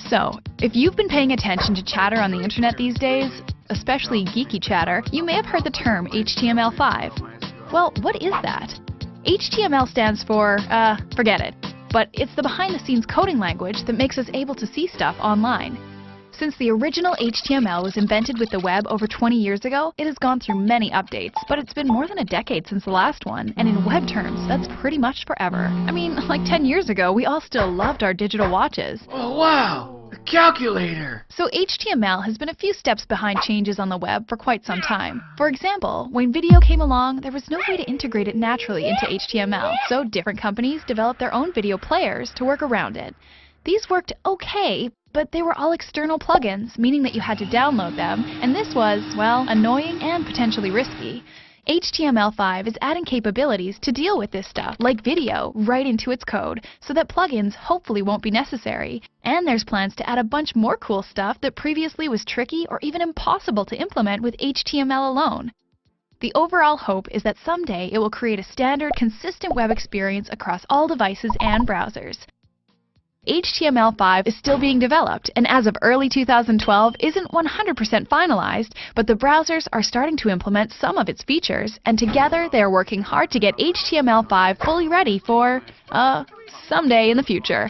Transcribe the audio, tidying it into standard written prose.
So, if you've been paying attention to chatter on the internet these days, especially geeky chatter, you may have heard the term HTML5. Well, what is that? HTML stands for, forget it. But it's the behind-the-scenes coding language that makes us able to see stuff online. Since the original HTML was invented with the web over 20 years ago, it has gone through many updates, but it's been more than a decade since the last one, and in web terms, that's pretty much forever. I mean, like 10 years ago, we all still loved our digital watches. Oh wow! A calculator! So HTML has been a few steps behind changes on the web for quite some time. For example, when video came along, there was no way to integrate it naturally into HTML, so different companies developed their own video players to work around it. These worked okay, but they were all external plugins, meaning that you had to download them, and this was, well, annoying and potentially risky. HTML5 is adding capabilities to deal with this stuff, like video, right into its code, so that plugins hopefully won't be necessary. And there's plans to add a bunch more cool stuff that previously was tricky or even impossible to implement with HTML alone. The overall hope is that someday it will create a standard, consistent web experience across all devices and browsers. HTML5 is still being developed, and as of early 2012 isn't 100% finalized, but the browsers are starting to implement some of its features, and together they are working hard to get HTML5 fully ready for, someday in the future.